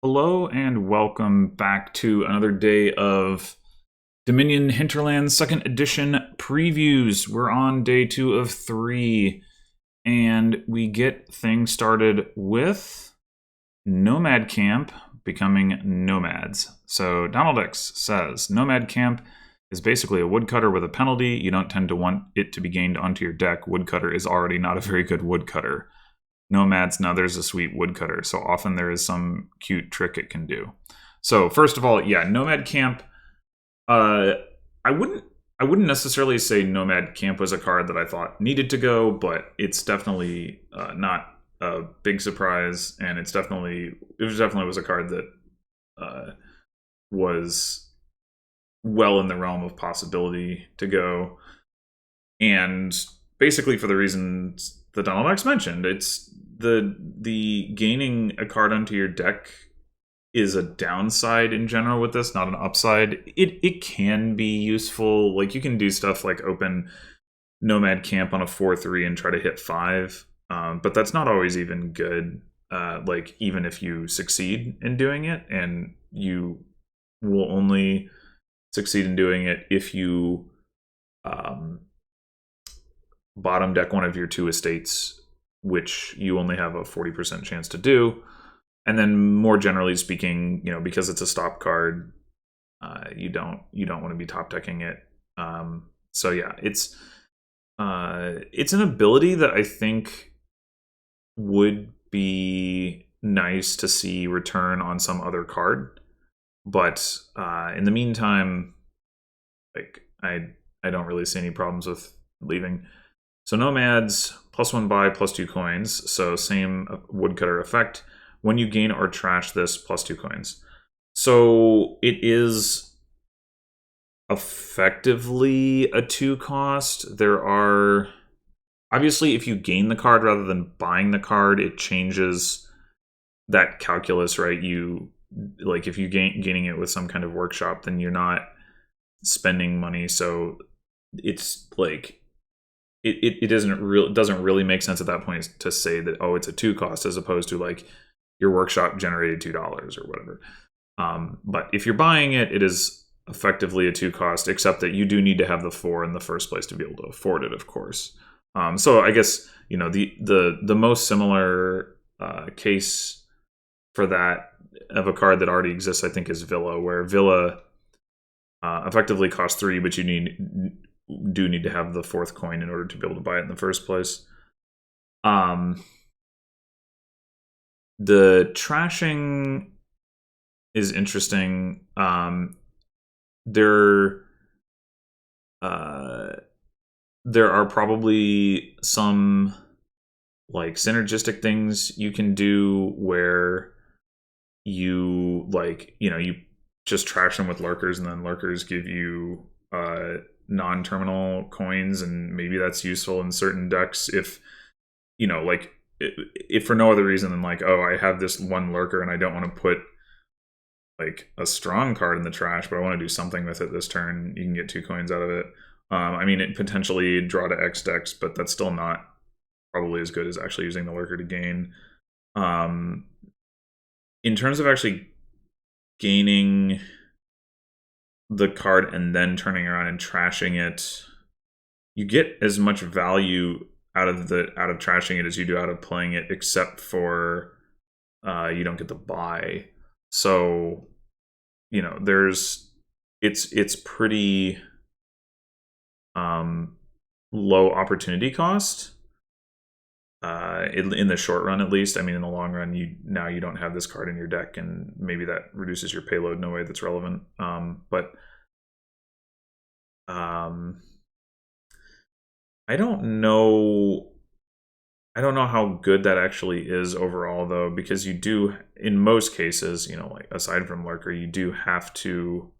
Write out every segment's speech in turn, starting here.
Hello and welcome back to another day of Dominion Hinterlands 2nd Edition previews. We're on day 2 of 3, and we get things started with Nomad Camp becoming Nomads. So Donald X says, Nomad Camp is basically a woodcutter with a penalty. You don't tend to want it to be gained onto your deck. Woodcutter is already not a very good woodcutter. Nomads, now there's a sweet woodcutter, so often there is some cute trick it can do. So first of all, yeah, Nomad Camp. I wouldn't necessarily say Nomad Camp was a card that I thought needed to go, but it's definitely not a big surprise, and it definitely was a card that was well in the realm of possibility to go, and basically for the reasons that Donald X mentioned. It's the gaining a card onto your deck is a downside in general with this, not an upside. It can be useful. Like, you can do stuff like open Nomad Camp on a 4/3 and try to hit 5, but that's not always even good. Like, even if you succeed in doing it, and you will only succeed in doing it if you bottom deck one of your 2 estates, which you only have a 40% chance to do. And then more generally speaking, because it's a stop card, you don't want to be top decking it. So yeah, it's an ability that I think would be nice to see return on some other card. But in the meantime, like, I don't really see any problems with leaving. So Nomads, +1 buy, +2 coins. So same woodcutter effect. When you gain or trash this, +2 coins. So it is effectively a 2 cost. There are, obviously, if you gain the card rather than buying the card, it changes that calculus, right? Like, if you gaining it with some kind of workshop, then you're not spending money. So it's like, it doesn't really make sense at that point to say that, oh, it's a 2 cost, as opposed to like your workshop generated $2 or whatever. But if you're buying it, it is effectively a 2 cost, except that you do need to have the 4 in the first place to be able to afford it, of course. So I guess the most similar case for that of a card that already exists, I think, is Villa, where Villa effectively costs 3, but you do need to have the 4th coin in order to be able to buy it in the first place. The trashing is interesting. There are probably some like synergistic things you can do where you you just trash them with lurkers, and then lurkers give you non-terminal coins, and maybe that's useful in certain decks if if for no other reason than like, oh, I have this one lurker and I don't want to put like a strong card in the trash, but I want to do something with it this turn. You can get 2 coins out of it. I mean, it potentially draw to X decks, but that's still not probably as good as actually using the lurker to gain. In terms of actually gaining the card and then turning around and trashing it, you get as much value out of trashing it as you do out of playing it, except for you don't get the buy. So it's pretty low opportunity cost in the short run, at least. I mean, in the long run, you don't have this card in your deck, and maybe that reduces your payload in a way that's relevant. But I don't know how good that actually is overall, though, because you do, in most cases, like aside from lurker, you do have to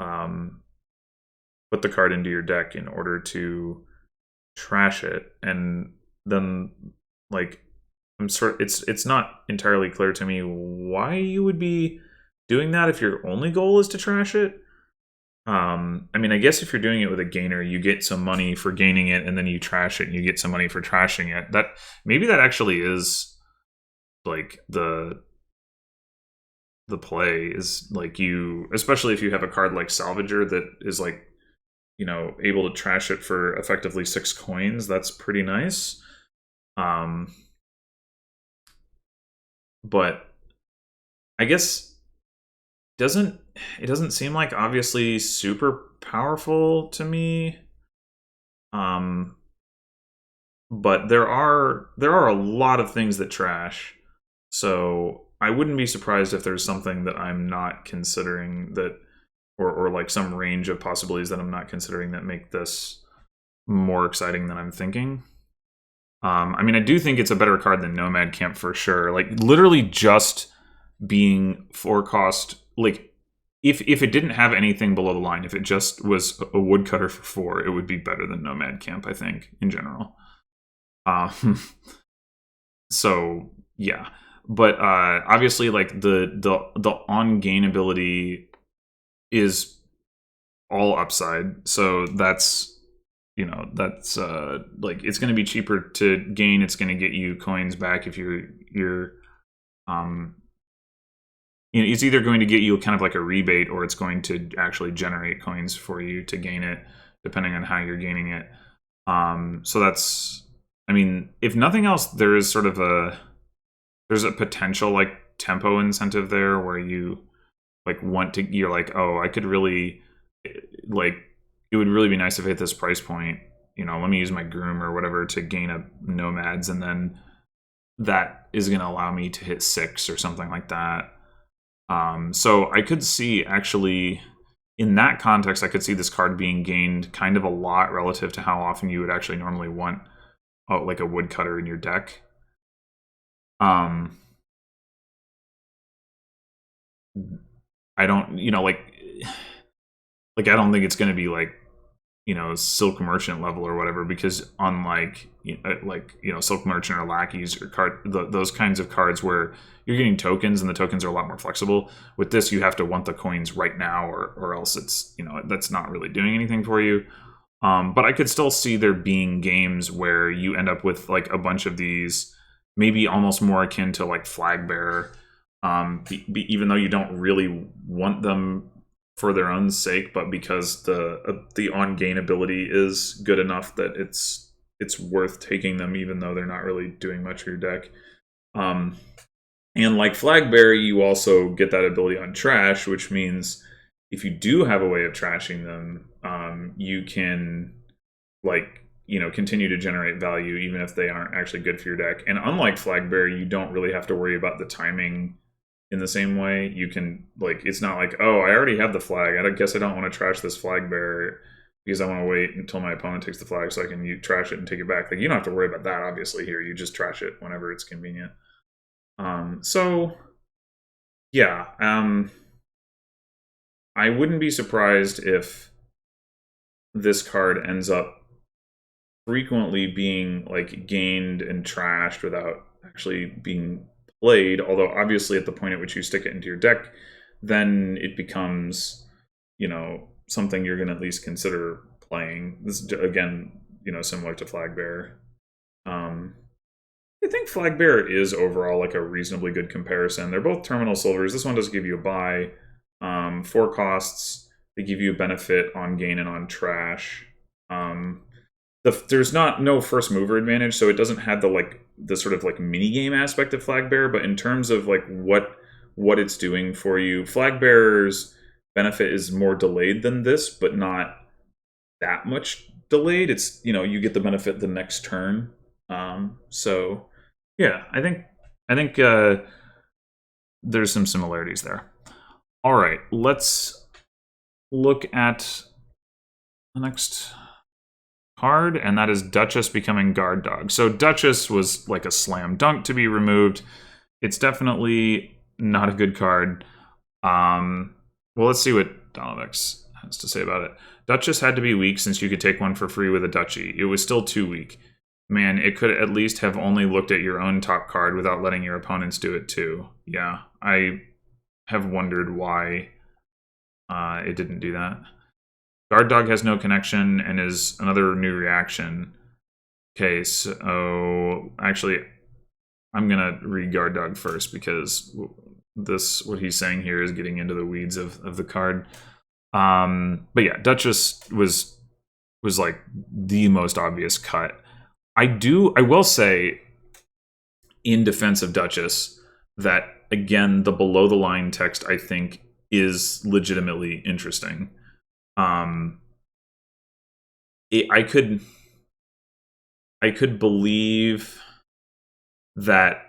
put the card into your deck in order to trash it. And then, like, it's not entirely clear to me why you would be doing that if your only goal is to trash it. I mean, I guess if you're doing it with a gainer, you get some money for gaining it, and then you trash it, and you get some money for trashing it. That maybe that actually is like the the play is like you, especially if you have a card like Salvager that is like, you know, able to trash it for effectively 6 coins. That's pretty nice. But I guess it doesn't seem like obviously super powerful to me. But there are a lot of things that trash. So I wouldn't be surprised if there's something that I'm not considering that, or like some range of possibilities that I'm not considering that make this more exciting than I'm thinking. I mean, I do think it's a better card than Nomad Camp for sure. Like literally just being 4 cost, like if it didn't have anything below the line, if it just was a woodcutter for 4, it would be better than Nomad Camp, I think, in general. So yeah, but obviously, like the on gain ability is all upside. So that's, you know, that's like it's going to be cheaper to gain. It's going to get you coins back if you're you know, it's either going to get you kind of like a rebate, or it's going to actually generate coins for you to gain it, depending on how you're gaining it. So that's, I mean, if nothing else, there is sort of there's a potential like tempo incentive there where you like you're like, oh, I could really, like, it would really be nice if I hit this price point, you know, let me use my groom or whatever to gain a Nomads, and then that is going to allow me to hit 6 or something like that. So I could see, actually, in that context, I could see this card being gained kind of a lot relative to how often you would actually normally want like a woodcutter in your deck. I don't, you know, like I don't think it's going to be like, you know, Silk Merchant level or whatever, because unlike, you know, Silk Merchant or Lackeys or those kinds of cards where you're getting tokens and the tokens are a lot more flexible, with this you have to want the coins right now, or else it's, you know, that's not really doing anything for you. But I could still see there being games where you end up with like a bunch of these, maybe almost more akin to like Flagbearer, even though you don't really want them for their own sake, but because the on gain ability is good enough that it's worth taking them, even though they're not really doing much for your deck. And like Flagbearer, you also get that ability on trash, which means if you do have a way of trashing them, you can, like, you know, continue to generate value even if they aren't actually good for your deck. And unlike Flagbearer, you don't really have to worry about the timing in the same way. You can, like, it's not like, oh, I already have the flag, I guess I don't want to trash this Flagbearer because I want to wait until my opponent takes the flag so I can trash it and take it back. Like, you don't have to worry about that, obviously, here. You just trash it whenever it's convenient. So yeah, I wouldn't be surprised if this card ends up frequently being like gained and trashed without actually being played. Although obviously at the point at which you stick it into your deck, then it becomes, you know, something you're going to at least consider playing. This is, again, you know, similar to Flagbearer. I think Flagbearer is overall like a reasonably good comparison. They're both terminal silvers. This one does give you a buy. 4 costs. They give you a benefit on gain and on trash. There's no first mover advantage, so it doesn't have the sort of like mini game aspect of Flagbearer. But in terms of like what it's doing for you, Flagbearer's benefit is more delayed than this, but not that much delayed. It's, you know, you get the benefit the next turn. So yeah, I think there's some similarities there. All right, let's look at the next card, and that is Duchess becoming Guard Dog. So Duchess was like a slam dunk to be removed. It's definitely not a good card. Well, let's see what Donovex has to say about it. Duchess had to be weak since you could take one for free with a duchy. It was still too weak. Man, it could at least have only looked at your own top card without letting your opponents do it too. Yeah, I have wondered why it didn't do that. Guard Dog has no connection and is another new reaction. Okay, so actually, I'm going to read Guard Dog first because this what he's saying here is getting into the weeds of the card. But yeah, Duchess was like the most obvious cut. I will say, in defense of Duchess, that again, the below the line text I think is legitimately interesting. I could believe that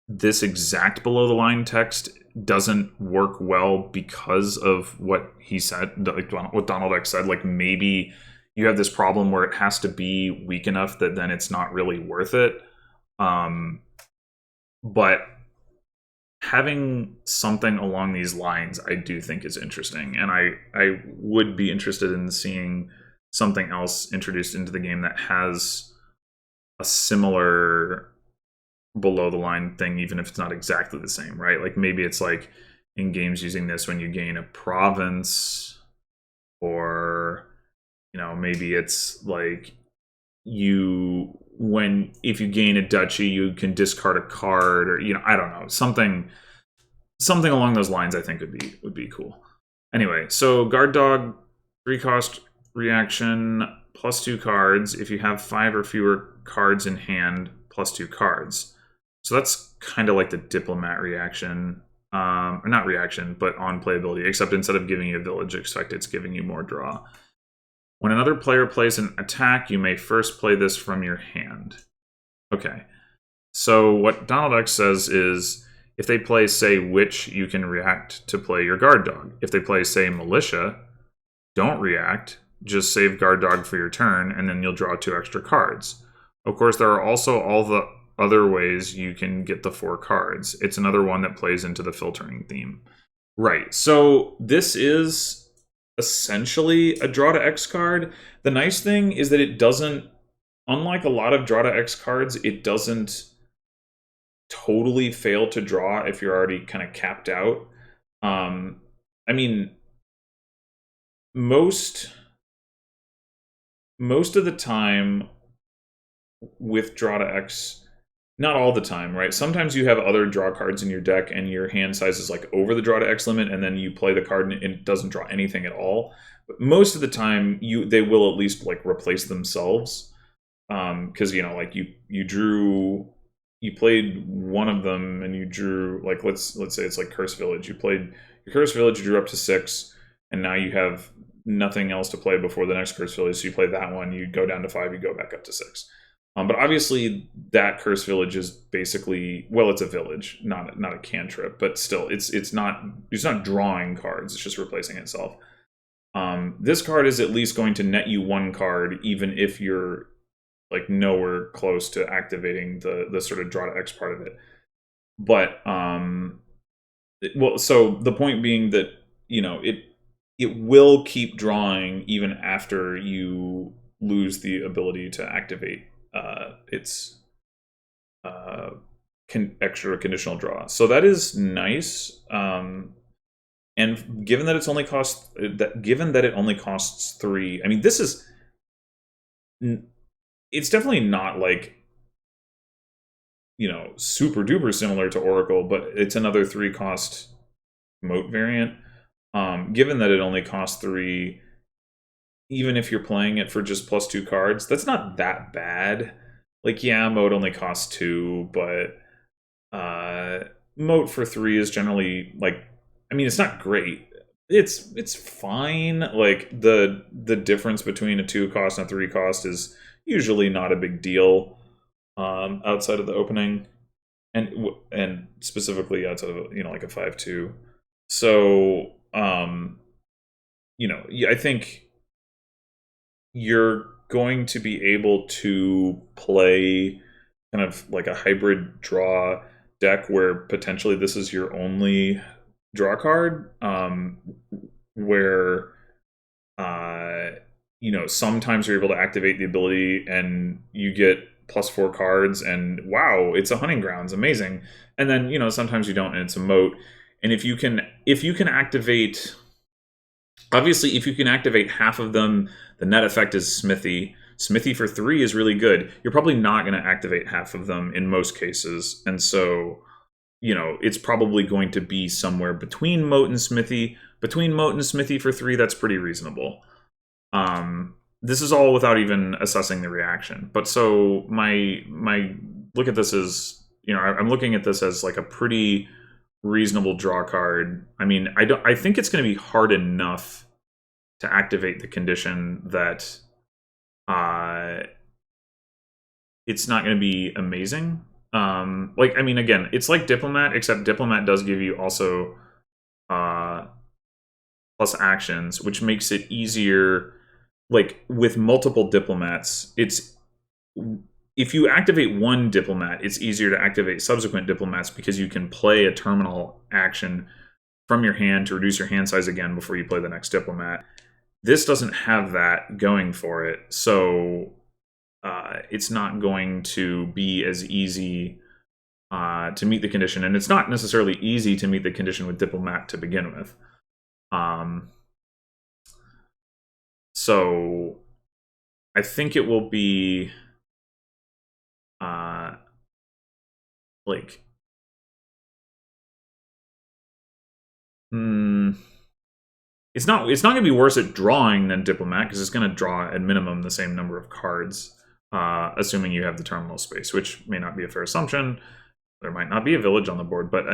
this exact below the line text doesn't work well because of what he said, like what Donald X said. Like, maybe you have this problem where it has to be weak enough that then it's not really worth it. But having something along these lines, I do think is interesting, and I would be interested in seeing something else introduced into the game that has a similar below the line thing, even if it's not exactly the same, right? Like, maybe it's like in games using this when you gain a province, or maybe it's like if you gain a duchy, you can discard a card, or I don't know, something along those lines. I think would be cool. Anyway, so guard dog, 3-cost reaction, +2 cards. If you have 5 or fewer cards in hand, +2 cards. So that's kind of like the diplomat reaction, or not reaction, but on playability. Except instead of giving you a village effect, it's giving you more draw. When another player plays an attack, you may first play this from your hand. Okay. So what Donald X says is, if they play, say, Witch, you can react to play your guard dog. If they play, say, Militia, don't react. Just save guard dog for your turn, and then you'll draw 2 extra cards. Of course, there are also all the other ways you can get the 4 cards. It's another one that plays into the filtering theme. Right. So this is essentially a draw to X card. The nice thing is that it doesn't, unlike a lot of draw to X cards, it doesn't totally fail to draw if you're already kind of capped out. I mean, most of the time with draw to X, not all the time, right? Sometimes you have other draw cards in your deck and your hand size is like over the draw to X limit, and then you play the card and it doesn't draw anything at all. But most of the time, they will at least like replace themselves. Because like you played one of them and you drew, like, let's say it's like Curse Village. You played your Curse Village, you drew up to 6, and now you have nothing else to play before the next Curse Village. So you play that one, you go down to 5, you go back up to 6. But obviously that Curse Village is basically, well, it's a village, not a cantrip, but still, it's not drawing cards, it's just replacing itself. This card is at least going to net you 1 card, even if you're like nowhere close to activating the sort of draw to X part of it. But so the point being that it will keep drawing even after you lose the ability to activate its extra conditional draw. So that is nice. And given that it only costs 3, I mean, this is, it's definitely not like super duper similar to Oracle, but it's another 3-cost moat variant. Given that it only costs 3, even if you're playing it for just +2 cards, that's not that bad. Like, yeah, moat only costs 2, but moat for 3 is generally, like, I mean, it's not great. It's fine. Like, the difference between a 2-cost and a 3-cost is usually not a big deal outside of the opening, and specifically outside of like a 5/2. So I think you're going to be able to play kind of like a hybrid draw deck where potentially this is your only draw card, where sometimes you're able to activate the ability and you get +4 cards, and wow, it's a hunting grounds, amazing. And then sometimes you don't, and it's a moat. And if you can activate, obviously, if you can activate half of them, the net effect is Smithy. Smithy for 3 is really good. You're probably not going to activate half of them in most cases, and so you know, it's probably going to be somewhere between Moat and Smithy. Between Moat and Smithy for 3, that's pretty reasonable. This is all without even assessing the reaction. But so my look at this as, you know, I'm looking at this as like a pretty reasonable draw card. I mean, I think it's going to be hard enough to activate the condition that it's not going to be amazing. Like, I mean, again, it's like Diplomat, except Diplomat does give you also plus actions, which makes it easier. Like, with multiple Diplomats, it's... If you activate one Diplomat, it's easier to activate subsequent Diplomats because you can play a terminal action from your hand to reduce your hand size again before you play the next Diplomat. This doesn't have that going for it, so it's not going to be as easy to meet the condition, and it's not necessarily easy to meet the condition with Diplomat to begin with. So I think it will be like it's not going to be worse at drawing than Diplomat, because it's going to draw at minimum the same number of cards, assuming you have the terminal space, which may not be a fair assumption. There might not be a village on the board, but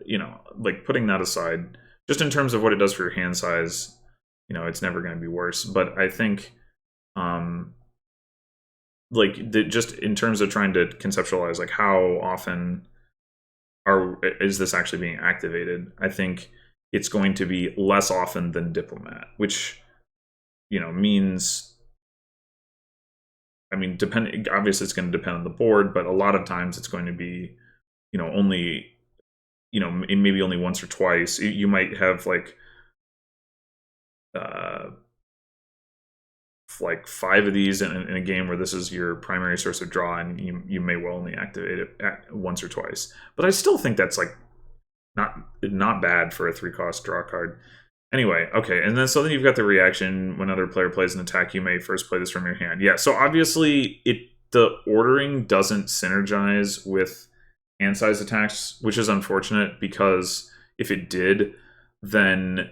you know, like, putting that aside, just in terms of what it does for your hand size, you know, it's never going to be worse. But I think, like, just in terms of trying to conceptualize, like, how often is this actually being activated, I think it's going to be less often than Diplomat, which, you know, means, I mean, obviously it's going to depend on the board, but a lot of times it's going to be, you know, only, you know, maybe only once or twice. You might have like 5 of these in a game where this is your primary source of draw, and you may well only activate it once or twice. But I still think that's like not bad for a 3-cost draw card. Anyway, okay, and then so then you've got the reaction. When another player plays an attack, you may first play this from your hand. Yeah, so obviously the ordering doesn't synergize with hand size attacks, which is unfortunate, because if it did, then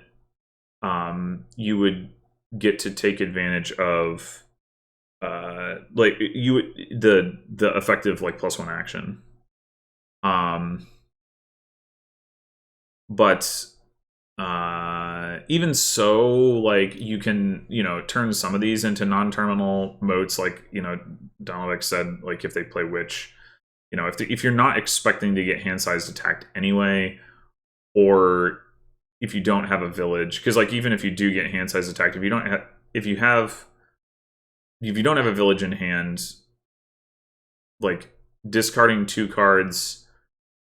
you would get to take advantage of like the effective like +1 action. But even so, like, you can, you know, turn some of these into non-terminal moats, like, you know, Donald said, like, if they play Witch, you know, if you're not expecting to get hand-sized attacked anyway, or if you don't have a village, because, like, even if you do get hand-sized attacked, if you don't have a village in hand, like, discarding 2 cards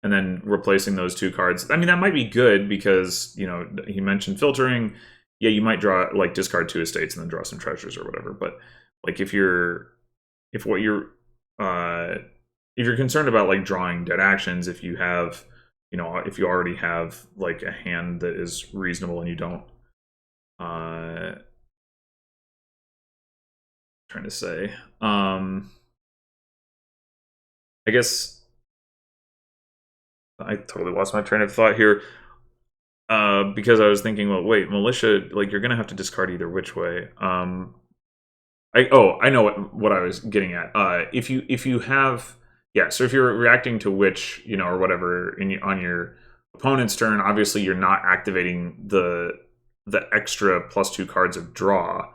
and then replacing those 2 cards, I mean, that might be good, because, you know, he mentioned filtering. Yeah, you might draw, like, discard 2 estates and then draw some treasures or whatever. But, like, if you're concerned about, like, drawing dead actions, if you have, you know, if you already have, like, a hand that is reasonable and you don't, trying to say, I guess I totally lost my train of thought here, because I was thinking, well, wait, militia, like, you're gonna have to discard either which way. I know what I was getting at. If you have, yeah, so if you're reacting to Witch, you know, or whatever, on your opponent's turn, obviously you're not activating the extra +2 cards of draw.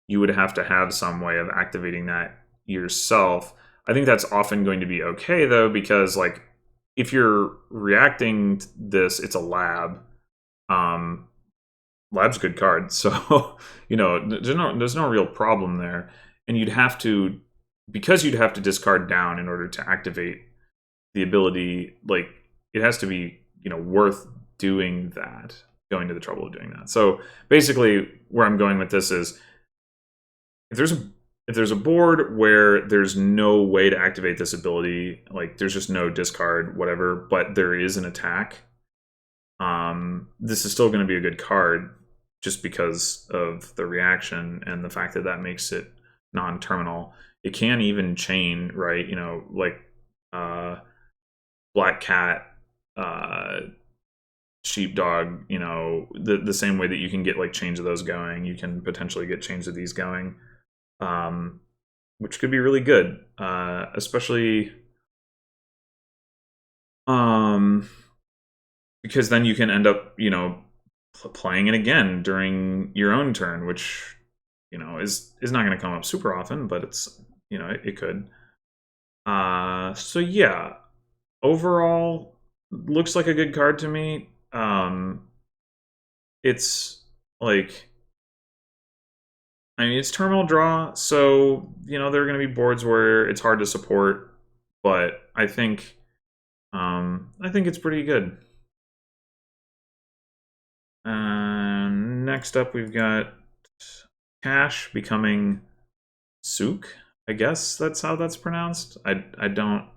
You would have to have some way of activating that yourself. I think that's often going to be okay, though, because, like, if you're reacting to this, it's a lab. Lab's a good card, so you know, there's no real problem there. And you'd have to discard down in order to activate the ability. Like, it has to be, you know, worth doing that, going to the trouble of doing that. So basically, where I'm going with this is, if there's a board where there's no way to activate this ability, like, there's just no discard, whatever, but there is an attack, this is still going to be a good card, just because of the reaction and the fact that that makes it non-terminal. It can even chain, right? You know, like, Black Cat sheepdog, you know, the same way that you can get like chains of those going, you can potentially get chains of these going, which could be really good, especially because then you can end up, you know, playing it again during your own turn, which, you know, is not going to come up super often, but it's, you know, it could. So yeah, overall, looks like a good card to me. It's like, I mean, it's terminal draw, so, you know, there are going to be boards where it's hard to support, but I think it's pretty good. Next up, we've got Cash becoming Souk. I guess that's how that's pronounced. I don't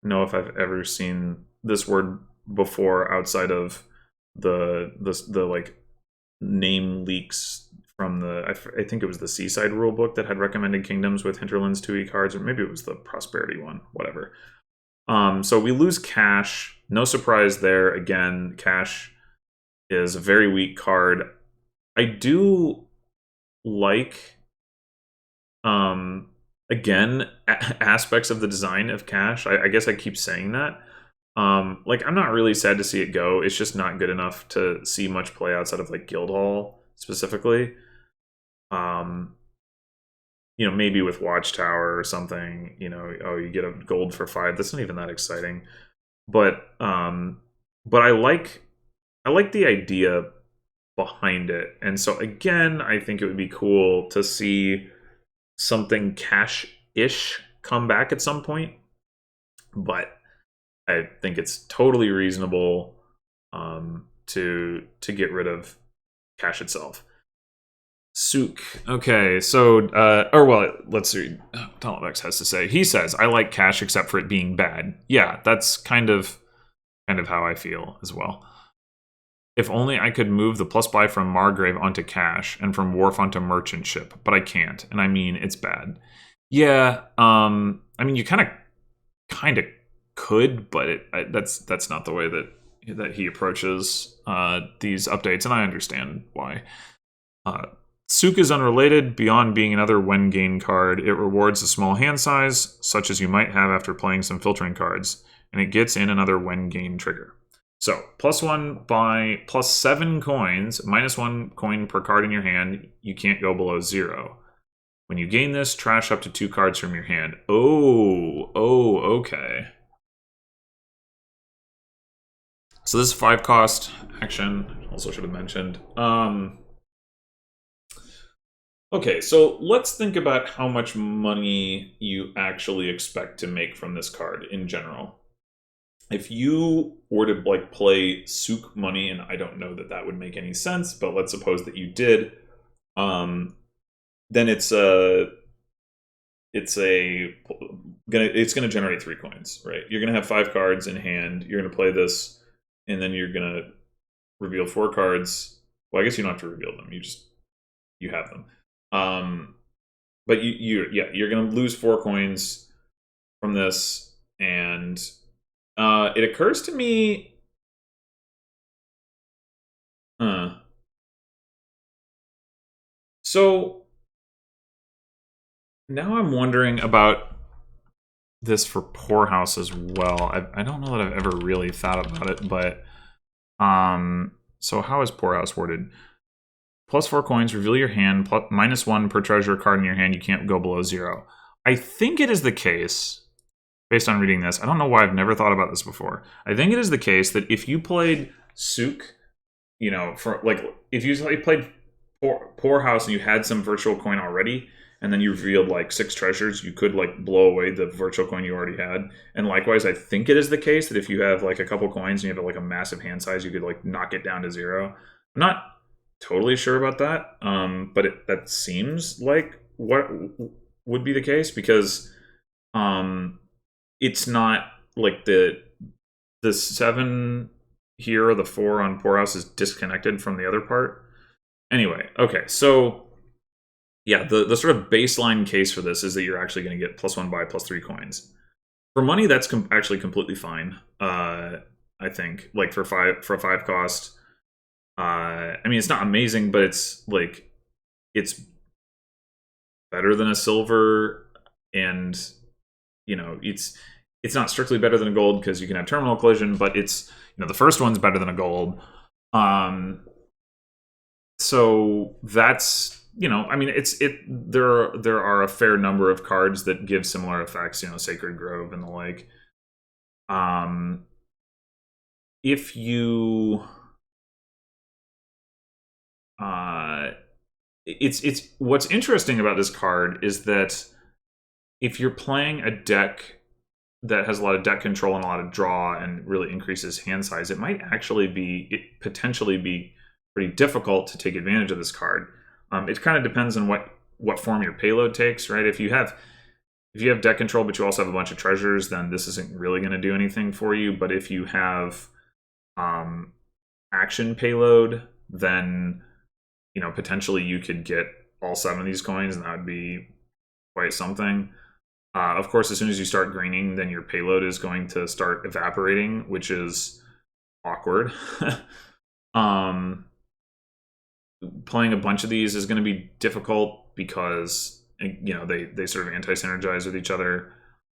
know if I've ever seen this word before outside of the like name leaks from the I think it was the Seaside rulebook that had recommended kingdoms with Hinterlands 2e cards, or maybe it was the Prosperity one, whatever. So we lose Cash. No surprise there. Again, Cash is a very weak card. I do like, again, aspects of the design of Cash. I guess I keep saying that. Like, I'm not really sad to see it go. It's just not good enough to see much play outside of like Guildhall specifically. You know, maybe with Watchtower or something, you know, oh, you get a gold for 5. That's not even that exciting. But I like the idea behind it. And so again, I think it would be cool to see something Cash-ish come back at some point. But I think it's totally reasonable to get rid of Cash itself. Souk. Okay, so let's see. Tolovex has to say. He says, "I like Cash except for it being bad." Yeah, that's kind of how I feel as well. If only I could move the plus buy from Margrave onto Cash and from Wharf onto Merchant Ship, but I can't. And I mean, it's bad. Yeah, I mean, you kind of could, but that's not the way that he approaches these updates, and I understand why. Souk is unrelated. Beyond being another when gain card, it rewards a small hand size, such as you might have after playing some filtering cards, and it gets in another when gain trigger. So, +1 by +7 coins, -1 coin per card in your hand, you can't go below 0. When you gain this, trash up to 2 cards from your hand. Oh, okay. So this is 5 cost action. Also should have mentioned. Okay, so let's think about how much money you actually expect to make from this card in general. If you were to like play Souk money, and I don't know that would make any sense, but let's suppose that you did, then it's gonna generate 3 coins, right? You're gonna have 5 cards in hand. You're gonna play this, and then you're gonna reveal 4 cards. Well, I guess you don't have to reveal them. You have them. But you're gonna lose 4 coins from this, and it occurs to me, so now I'm wondering about this for Poorhouse as well. I don't know that I've ever really thought about it, but so how is Poorhouse worded? +4 coins, reveal your hand, -1 per treasure card in your hand, you can't go below 0. I think it is the case, based on reading this, I don't know why I've never thought about this before. I think it is the case that if you played Souk, you know, for like, if you played Poorhouse and you had some virtual coin already, and then you revealed like 6 treasures, you could like blow away the virtual coin you already had. And likewise, I think it is the case that if you have like a couple coins and you have like a massive hand size, you could like knock it down to 0. I'm not totally sure about that, but that seems like what would be the case, because it's not like the 7 here or the 4 on Poorhouse is disconnected from the other part. Anyway, okay, so yeah, the sort of baseline case for this is that you're actually going to get +1 by +3 coins. For money, that's actually completely fine. I think, like for a 5 cost. I mean, it's not amazing, but it's like it's better than a silver, and it's not strictly better than a gold because you can have terminal collision, but it's the first one's better than a gold. So that's I mean, there are a fair number of cards that give similar effects, Sacred Grove and the like. If you it's what's interesting about this card is that if you're playing a deck that has a lot of deck control and a lot of draw and really increases hand size, it might actually potentially be pretty difficult to take advantage of this card. It kind of depends on what form your payload takes, right? If you have deck control but you also have a bunch of treasures, then this isn't really going to do anything for you. But if you have action payload, then potentially you could get all 7 of these coins, and that would be quite something. Of course, as soon as you start greening, then your payload is going to start evaporating, which is awkward. Playing a bunch of these is going to be difficult because they sort of anti-synergize with each other.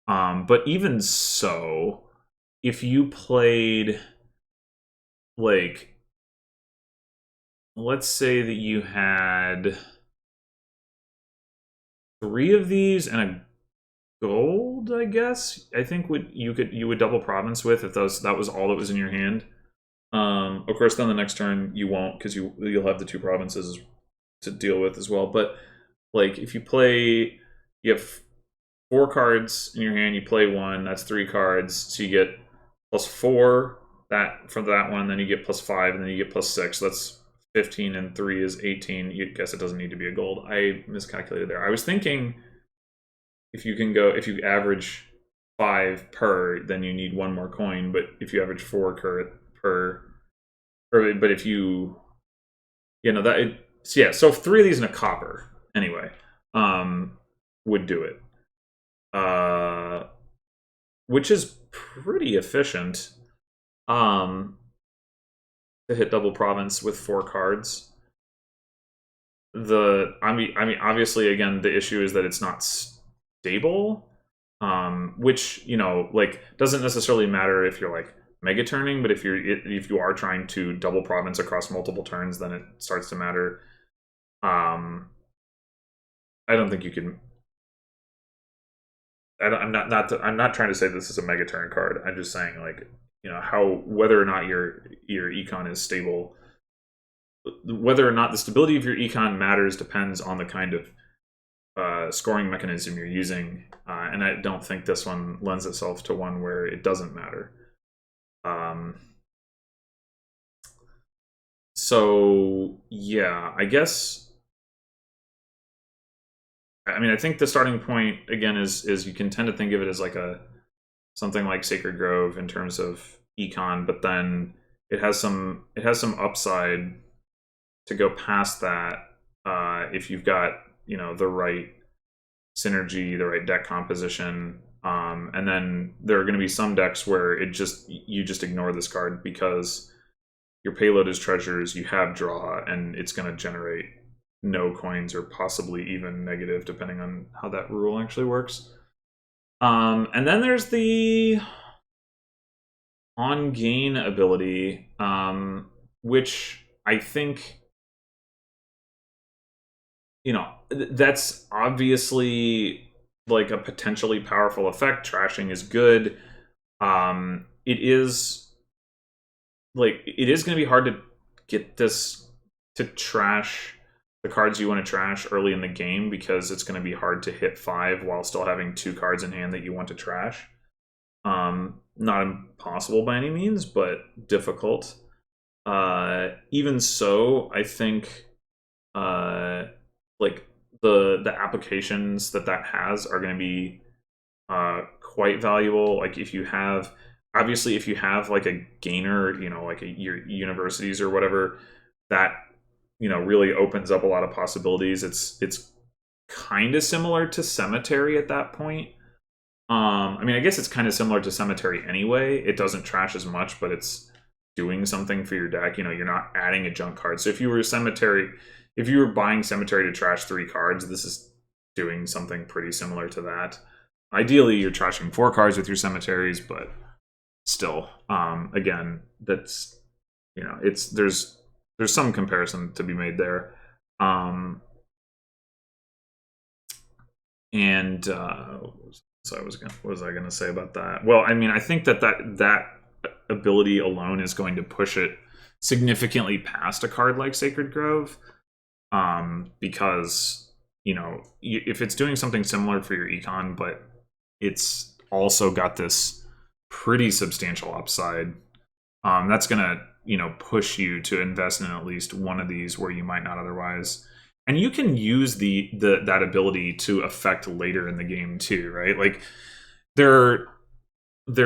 But even so, if you played, like, let's say that you had 3 of these and a gold, I guess, I think you would double province with if that was all that was in your hand. Of course, then the next turn you won't, because you'll have the 2 provinces to deal with as well. But like, if you have 4 cards in your hand, you play 1, that's 3 cards, so you get +4 from that one, then you get +5, and then you get +6. So that's 15, and 3 is 18. You guess it doesn't need to be a gold. I miscalculated there. I was thinking if you average 5 per, then you need 1 more coin. But if you average 4 but if you, so 3 of these in a copper anyway, would do it, which is pretty efficient, to hit double province with 4 cards. I mean, obviously, again, the issue is that it's not stable, which doesn't necessarily matter if you're like mega turning, but if you are trying to double province across multiple turns, then it starts to matter. I don't think you can. I'm not trying to say this is a mega turn card. I'm just saying, like, whether or not your econ is stable, whether or not the stability of your econ matters depends on the kind of scoring mechanism you're using, and I don't think this one lends itself to one where it doesn't matter. So yeah, I guess, I mean, I think the starting point again is you can tend to think of it as like something like Sacred Grove in terms of econ, but then it has some upside to go past that, if you've got the right synergy, the right deck composition, and then there are going to be some decks where you just ignore this card because your payload is treasures, you have draw, and it's going to generate no coins or possibly even negative, depending on how that rule actually works. And then there's the on gain ability, which I think, that's obviously like a potentially powerful effect. Trashing is good. It is going to be hard to get this to trash the cards you want to trash early in the game, because it's going to be hard to hit 5 while still having 2 cards in hand that you want to trash. Not impossible by any means, but difficult. Even so, I think like the applications that has are going to be quite valuable. Like if you have like a gainer, like your universities or whatever, that really opens up a lot of possibilities. It's kind of similar to Cemetery at that point. I mean, I guess it's kind of similar to Cemetery anyway. It doesn't trash as much, but it's doing something for your deck. You know, you're not adding a junk card. So if you were Cemetery, if you were buying Cemetery to trash 3 cards, this is doing something pretty similar to that. Ideally, you're trashing 4 cards with your Cemeteries, but still, again, that's, you know, it's there's some comparison to be made there. So what was I gonna say about that? Well, I mean, I think that ability alone is going to push it significantly past a card like Sacred Grove, because, you know, if it's doing something similar for your econ, but it's also got this pretty substantial upside, that's gonna, you know, push you to invest in at least one of these where you might not otherwise. And you can use that ability to affect later in the game too, right? Like there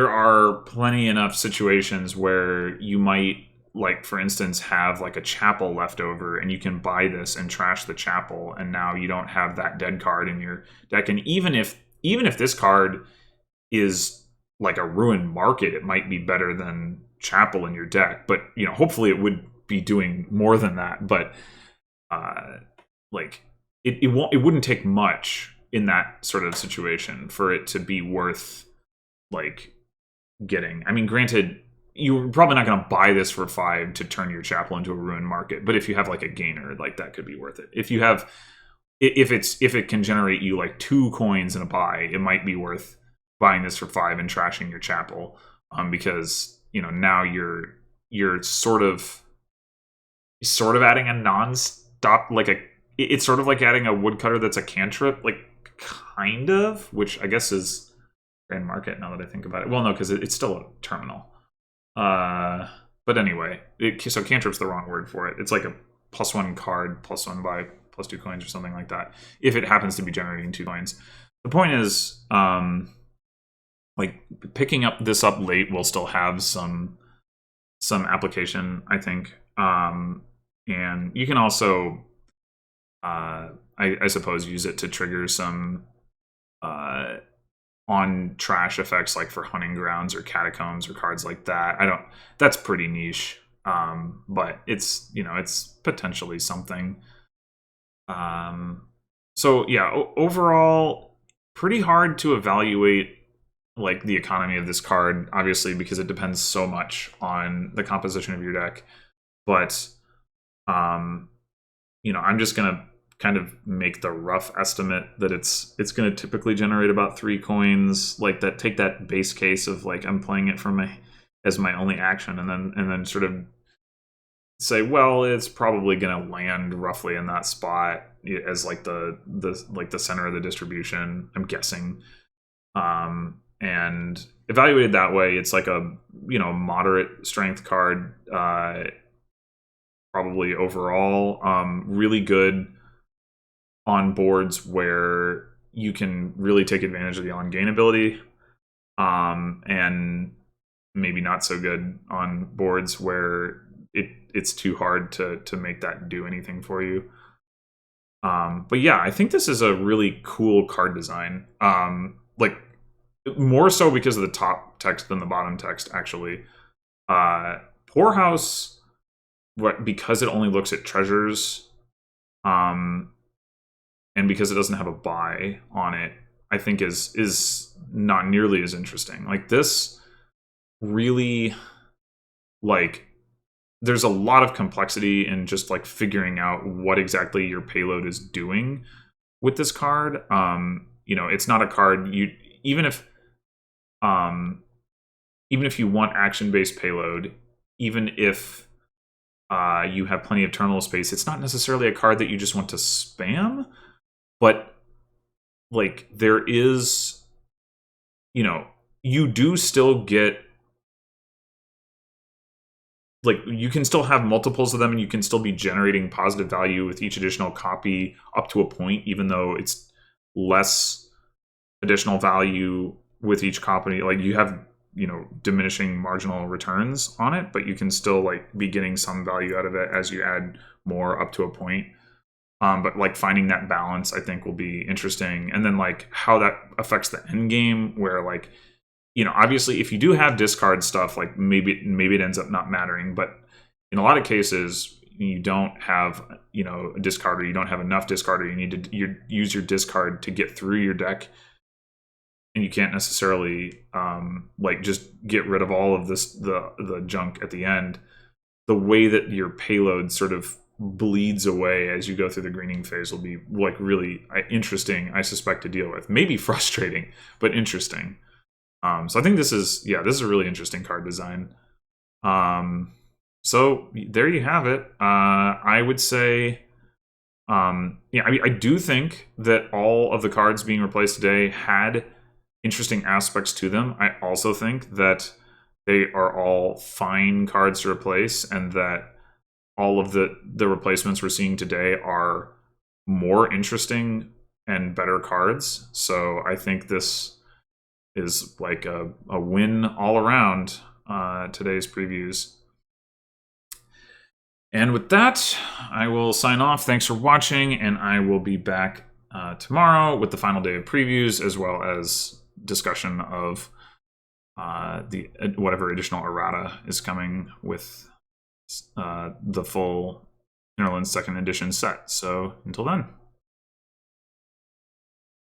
are plenty enough situations where you might, like, for instance, have like a chapel left over, and you can buy this and trash the chapel, and now you don't have that dead card in your deck. And even if this card is like a ruined market, it might be better than chapel in your deck. But, you know, hopefully it would be doing more than that. But like it wouldn't take much in that sort of situation for it to be worth, like, getting. I mean, granted, you're probably not going to buy this for 5 to turn your chapel into a ruined market, but if you have like a gainer, like, that could be worth it. If it can generate you like 2 coins in a buy, it might be worth buying this for 5 and trashing your chapel, because, you know, now you're sort of adding a non-stop, like it's sort of like adding a woodcutter that's a cantrip, like, kind of, which I guess is Grand Market now that I think about it. Well, no, because it's still a terminal. But anyway, so cantrip's the wrong word for it. It's like a +1 card, +1 buy, +2 coins or something like that, if it happens to be generating 2 coins. The point is, like, picking this up late will still have some application, I think. And you can also, I suppose, use it to trigger some on trash effects, like for Hunting Grounds or Catacombs or cards like that. That's pretty niche, but it's, you know, it's potentially something. So yeah, overall, pretty hard to evaluate, like, the economy of this card, obviously, because it depends so much on the composition of your deck. But you know, I'm just gonna kind of make the rough estimate that it's going to typically generate about 3 coins, like that. Take that base case of, like, I'm playing it as my only action, and then sort of say, well, it's probably going to land roughly in that spot as like the center of the distribution, I'm guessing. And evaluated that way, it's like a, you know, moderate strength card, probably overall. Really good on boards where you can really take advantage of the on-gain ability, and maybe not so good on boards where it's too hard to make that do anything for you. But yeah, I think this is a really cool card design. Like, more so because of the top text than the bottom text, actually. Poorhouse, because it only looks at treasures, and because it doesn't have a buy on it, I think is not nearly as interesting. Like, this really, like, there's a lot of complexity in just, like, figuring out what exactly your payload is doing with this card. You know, it's not a card even if you want action-based payload, even if you have plenty of terminal space, it's not necessarily a card that you just want to spam. But, like, there is, you know, you do still get, like, you can still have multiples of them, and you can still be generating positive value with each additional copy up to a point, even though it's less additional value with each copy. Like, you have, you know, diminishing marginal returns on it, but you can still, like, be getting some value out of it as you add more up to a point. But like finding that balance, I think, will be interesting. And then like how that affects the end game, where like, you know, obviously if you do have discard stuff, like maybe it ends up not mattering. But in a lot of cases, you don't have, you know, a discard, or you don't have enough discard, or you need to use your discard to get through your deck. And you can't necessarily like just get rid of all of this the junk at the end. The way that your payload sort of bleeds away as you go through the greening phase will be like really interesting, I suspect, to deal with. Maybe frustrating, but interesting. So I think this is a really interesting card design. So there you have it. I would say, I mean, I do think that all of the cards being replaced today had interesting aspects to them. I also think that they are all fine cards to replace, and that all of the replacements we're seeing today are more interesting and better cards. So I think this is like a win all around, today's previews. And with that, I will sign off. Thanks for watching, and I will be back tomorrow with the final day of previews, as well as discussion of the whatever additional errata is coming with the full Hinterlands 2nd edition set. So until then.